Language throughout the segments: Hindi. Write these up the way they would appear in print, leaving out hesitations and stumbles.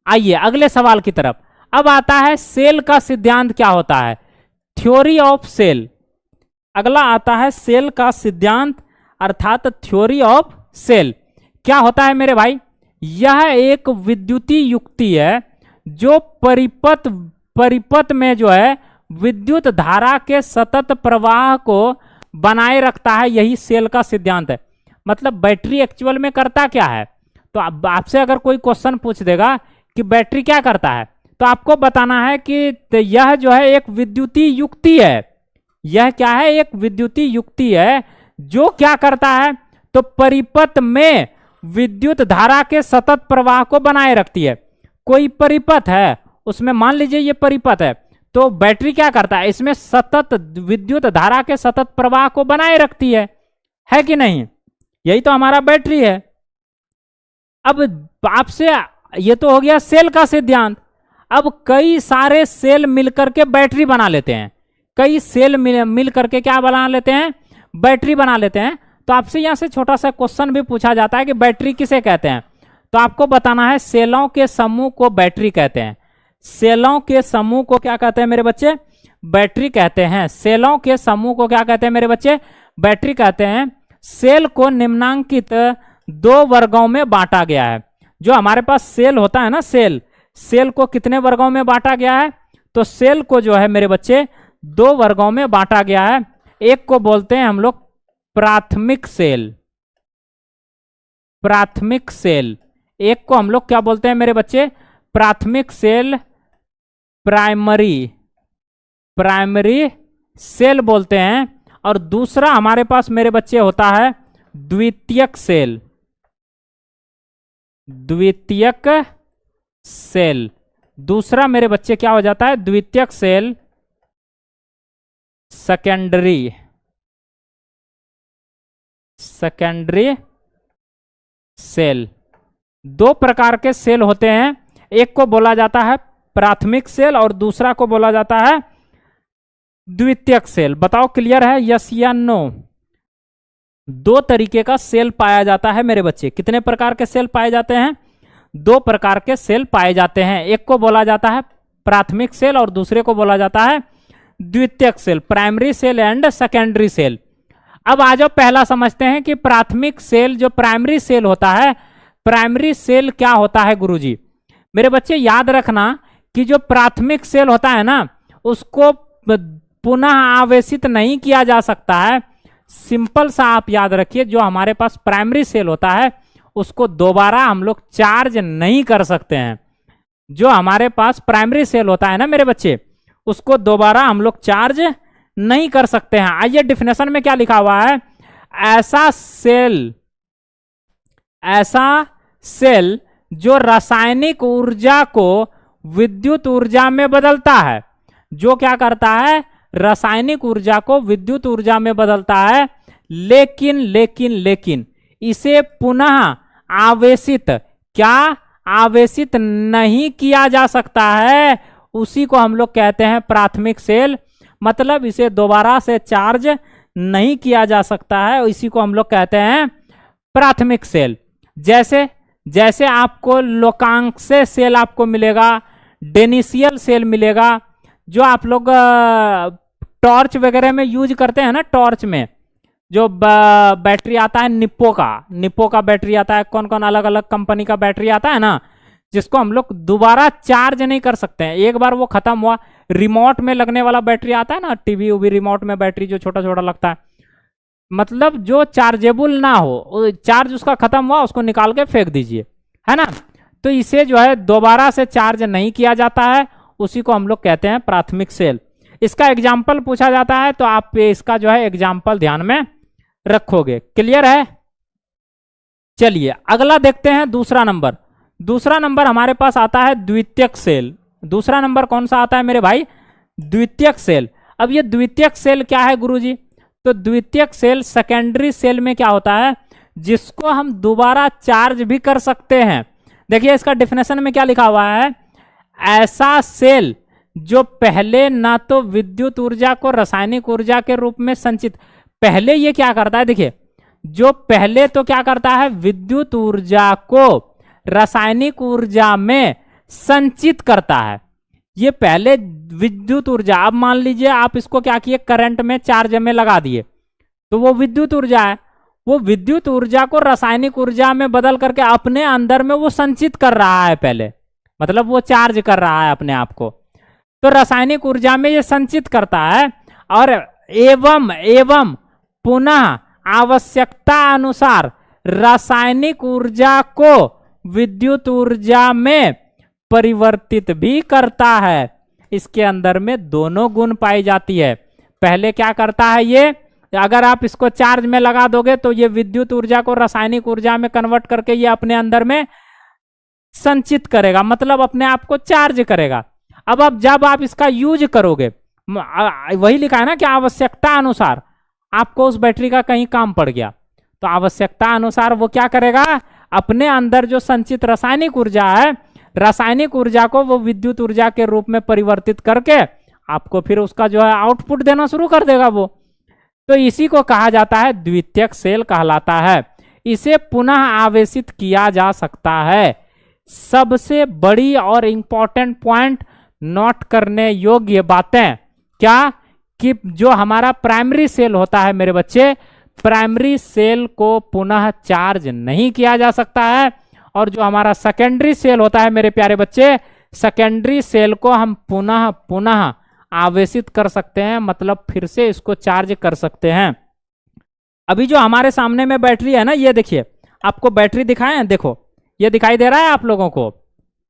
आइए अगले सवाल की तरफ। अब आता है सेल का सिद्धांत क्या होता है, थ्योरी ऑफ सेल। अगला आता है सेल का सिद्धांत अर्थात थ्योरी ऑफ सेल। क्या होता है मेरे भाई, यह एक विद्युतीय युक्ति है जो परिपथ में जो है विद्युत धारा के सतत प्रवाह को बनाए रखता है, यही सेल का सिद्धांत है। मतलब बैटरी एक्चुअल में करता क्या है, तो आपसे अगर कोई क्वेश्चन पूछ देगा कि बैटरी क्या करता है, तो आपको बताना है कि यह जो है एक विद्युतीय युक्ति है। यह क्या है, एक विद्युतीय युक्ति है जो क्या करता है, तो परिपथ में विद्युत धारा के सतत प्रवाह को बनाए रखती है। कोई परिपथ है, उसमें मान लीजिए ये परिपथ है, तो बैटरी क्या करता है, इसमें सतत विद्युत धारा के सतत प्रवाह को बनाए रखती है कि नहीं, यही तो हमारा बैटरी है। अब आपसे ये तो हो गया सेल का सिद्धांत। अब कई सारे सेल मिलकर के बैटरी बना लेते हैं, कई सेल मिल करके क्या बना लेते हैं, बैटरी बना लेते हैं। तो आपसे यहां से छोटा सा क्वेश्चन भी पूछा जाता है कि बैटरी किसे कहते हैं, तो आपको बताना है सेलों के समूह को बैटरी कहते हैं। सेलों के समूह को क्या कहते हैं मेरे बच्चे, बैटरी कहते हैं। सेलों के समूह को क्या कहते हैं मेरे बच्चे, बैटरी कहते हैं। सेल को निम्नांकित दो वर्गों में बांटा गया है। जो हमारे पास सेल होता है ना, सेल को कितने वर्गों में बांटा गया है, तो सेल को जो है मेरे बच्चे दो वर्गों में बांटा गया है। एक को बोलते हैं हम लोग प्राथमिक सेल, प्राथमिक सेल। एक को हम लोग क्या बोलते हैं मेरे बच्चे, प्राथमिक सेल, प्राइमरी सेल बोलते हैं। और दूसरा हमारे पास मेरे बच्चे होता है द्वितीयक सेल, द्वितीयक सेल। दूसरा मेरे बच्चे क्या हो जाता है, द्वितीयक सेल, सेकेंडरी सेल। दो प्रकार के सेल होते हैं, एक को बोला जाता है प्राथमिक सेल और दूसरा को बोला जाता है द्वितीयक सेल। बताओ क्लियर है, यस या नो। दो तरीके का सेल पाया जाता है मेरे बच्चे। कितने प्रकार के सेल पाए जाते हैं, दो प्रकार के सेल पाए जाते हैं। एक को बोला जाता है प्राथमिक सेल और दूसरे को बोला जाता है द्वितीयक cell, primary cell and secondary cell. अब आ जाओ पहला समझते हैं कि प्राथमिक सेल जो प्राइमरी सेल होता है, प्राइमरी सेल क्या होता है गुरुजी। मेरे बच्चे याद रखना कि जो प्राथमिक सेल होता है ना, उसको पुनः आवेशित नहीं किया जा सकता है। सिंपल सा आप याद रखिए, जो हमारे पास प्राइमरी सेल होता है उसको दोबारा हम लोग चार्ज नहीं कर सकते हैं। जो हमारे पास प्राइमरी सेल होता है ना मेरे बच्चे, उसको दोबारा हम लोग चार्ज नहीं कर सकते हैं। आइए डिफिनेशन में क्या लिखा हुआ है, ऐसा सेल जो रासायनिक ऊर्जा को विद्युत ऊर्जा में बदलता है, जो क्या करता है, रासायनिक ऊर्जा को विद्युत ऊर्जा में बदलता है, लेकिन इसे पुनः आवेशित नहीं किया जा सकता है, उसी को हम लोग कहते हैं प्राथमिक सेल। मतलब इसे दोबारा से चार्ज नहीं किया जा सकता है, इसी को हम लोग कहते हैं प्राथमिक सेल। जैसे आपको लोकांश सेल आपको मिलेगा, डेनिशियल सेल मिलेगा, जो आप लोग टॉर्च वगैरह में यूज करते हैं ना, टॉर्च में जो बैटरी आता है निप्पो का बैटरी आता है, कौन कौन अलग अलग कंपनी का बैटरी आता है ना, जिसको हम लोग दोबारा चार्ज नहीं कर सकते हैं, एक बार वो खत्म हुआ। रिमोट में लगने वाला बैटरी आता है ना, टीवी उवी रिमोट में बैटरी जो छोटा छोटा लगता है, मतलब जो चार्जेबल ना हो, चार्ज उसका खत्म हुआ उसको निकाल के फेंक दीजिए, है ना। तो इसे जो है दोबारा से चार्ज नहीं किया जाता है, उसी को हम लोग कहते हैं प्राथमिक सेल। इसका एग्जाम्पल पूछा जाता है तो आप इसका जो है एग्जाम्पल ध्यान में रखोगे। क्लियर है, चलिए अगला देखते हैं। दूसरा नंबर हमारे पास आता है द्वितीयक सेल। दूसरा नंबर कौन सा आता है मेरे भाई, द्वितीयक सेल। अब ये द्वितीयक सेल क्या है गुरुजी, तो द्वितीयक सेल सेकेंडरी सेल में क्या होता है, जिसको हम दोबारा चार्ज भी कर सकते हैं। देखिए इसका डेफिनेशन में क्या लिखा हुआ है, ऐसा सेल जो पहले ना तो विद्युत ऊर्जा को रासायनिक ऊर्जा के रूप में संचित, पहले ये क्या करता है, देखिए जो पहले तो क्या करता है, विद्युत ऊर्जा को रासायनिक ऊर्जा में संचित करता है। ये पहले विद्युत ऊर्जा, अब मान लीजिए आप इसको क्या किए, करंट में चार्ज में लगा दिए, तो वो विद्युत ऊर्जा है। वो विद्युत ऊर्जा को रासायनिक ऊर्जा में बदल करके अपने अंदर में वो संचित कर रहा है पहले, मतलब वो चार्ज कर रहा है अपने आप को, तो रासायनिक ऊर्जा में ये संचित करता है। और एवं पुनः आवश्यकता अनुसार रासायनिक ऊर्जा को विद्युत ऊर्जा में परिवर्तित भी करता है। इसके अंदर में दोनों गुण पाई जाती है। पहले क्या करता है ये, अगर आप इसको चार्ज में लगा दोगे तो ये विद्युत ऊर्जा को रासायनिक ऊर्जा में कन्वर्ट करके ये अपने अंदर में संचित करेगा, मतलब अपने आप को चार्ज करेगा। अब जब आप इसका यूज करोगे, वही लिखा है ना कि आवश्यकता अनुसार, आपको उस बैटरी का कहीं काम पड़ गया तो आवश्यकता अनुसार वो क्या करेगा, अपने अंदर जो संचित रासायनिक ऊर्जा है, रासायनिक ऊर्जा को वो विद्युत ऊर्जा के रूप में परिवर्तित करके आपको फिर उसका जो है आउटपुट देना शुरू कर देगा वो। तो इसी को कहा जाता है द्वितीयक सेल कहलाता है। इसे पुनः आवेशित किया जा सकता है। सबसे बड़ी और इंपॉर्टेंट पॉइंट नोट करने योग्य बातें क्या, कि जो हमारा प्राइमरी सेल होता है मेरे बच्चे, प्राइमरी सेल को पुनः चार्ज नहीं किया जा सकता है। और जो हमारा सेकेंडरी सेल होता है मेरे प्यारे बच्चे, सेकेंडरी सेल को हम पुनः आवेशित कर सकते हैं, मतलब फिर से इसको चार्ज कर सकते हैं। अभी जो हमारे सामने में बैटरी है ना, ये देखिए, आपको बैटरी दिखाएं, देखो ये दिखाई दे रहा है आप लोगों को,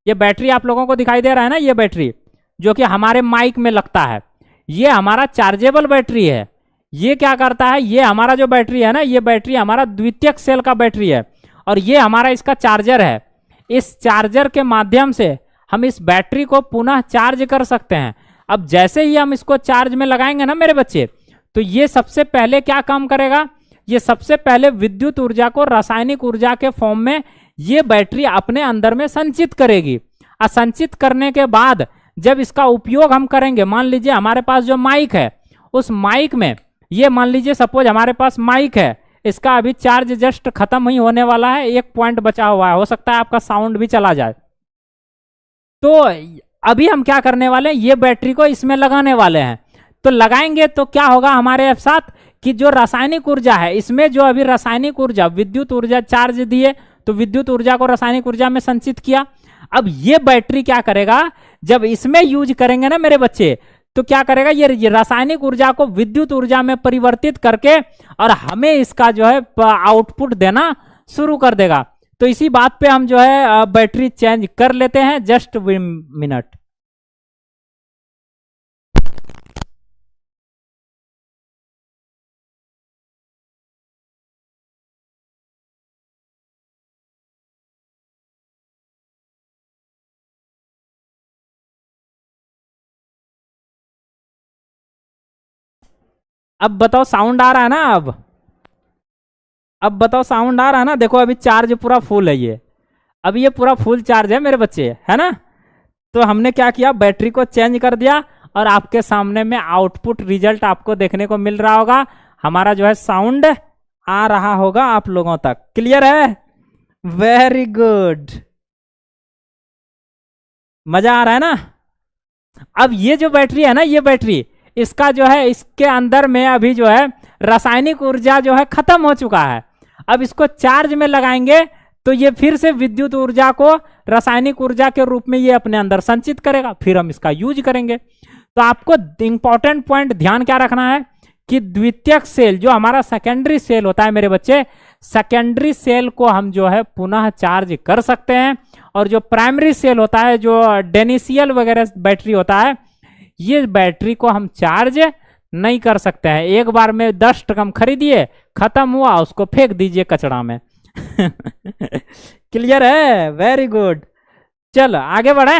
ये बैटरी आप लोगों को दिखाई दे रहा है ना, ये बैटरी जो कि हमारे माइक में लगता है, ये हमारा चार्जेबल बैटरी है। ये क्या करता है, ये हमारा जो बैटरी है ना, ये बैटरी हमारा द्वितीयक सेल का बैटरी है और ये हमारा इसका चार्जर है। इस चार्जर के माध्यम से हम इस बैटरी को पुनः चार्ज कर सकते हैं। अब जैसे ही हम इसको चार्ज में लगाएंगे ना मेरे बच्चे, तो ये सबसे पहले क्या काम करेगा, ये सबसे पहले विद्युत ऊर्जा को रासायनिक ऊर्जा के फॉर्म में ये बैटरी अपने अंदर में संचित करेगी। और संचित करने के बाद जब इसका उपयोग हम करेंगे, मान लीजिए हमारे पास जो माइक है, उस माइक में ये मान लीजिए सपोज हमारे पास माइक है, इसका अभी चार्ज जस्ट खत्म ही होने वाला है, 1 पॉइंट बचा हुआ है, हो सकता है आपका साउंड भी चला जाए। तो अभी हम क्या करने वाले हैं, ये बैटरी को इसमें लगाने वाले हैं। तो लगाएंगे तो क्या होगा हमारे साथ, कि जो रासायनिक ऊर्जा है इसमें, जो अभी रासायनिक ऊर्जा विद्युत ऊर्जा चार्ज दिए तो विद्युत ऊर्जा को रासायनिक ऊर्जा में संचित किया। अब ये बैटरी क्या करेगा, जब इसमें यूज करेंगे ना मेरे बच्चे, तो क्या करेगा, ये रासायनिक ऊर्जा को विद्युत ऊर्जा में परिवर्तित करके और हमें इसका जो है आउटपुट देना शुरू कर देगा। तो इसी बात पे हम जो है बैटरी चेंज कर लेते हैं, जस्ट मिनट। अब बताओ साउंड आ रहा है ना, अब बताओ साउंड आ रहा है ना, देखो अभी चार्ज पूरा फुल है, ये अभी ये पूरा फुल चार्ज है मेरे बच्चे, है ना। तो हमने क्या किया, बैटरी को चेंज कर दिया और आपके सामने में आउटपुट रिजल्ट आपको देखने को मिल रहा होगा। हमारा जो है साउंड आ रहा होगा आप लोगों तक, क्लियर है, वेरी गुड, मजा आ रहा है ना। अब ये जो बैटरी है ना, ये बैटरी, इसका जो है इसके अंदर में अभी जो है रासायनिक ऊर्जा जो है खत्म हो चुका है। अब इसको चार्ज में लगाएंगे तो ये फिर से विद्युत ऊर्जा को रासायनिक ऊर्जा के रूप में ये अपने अंदर संचित करेगा, फिर हम इसका यूज करेंगे। तो आपको इंपॉर्टेंट पॉइंट ध्यान क्या रखना है कि द्वितीयक सेल जो हमारा सेकेंडरी सेल होता है मेरे बच्चे, सेकेंडरी सेल को हम जो है पुनः चार्ज कर सकते हैं। और जो प्राइमरी सेल होता है, जो डेनिशियल वगैरह बैटरी होता है, ये बैटरी को हम चार्ज नहीं कर सकते हैं। एक बार में 10 टकम खरीदिए, खत्म हुआ, उसको फेंक दीजिए कचरा में। क्लियर है, वेरी गुड। चलो आगे बढ़े।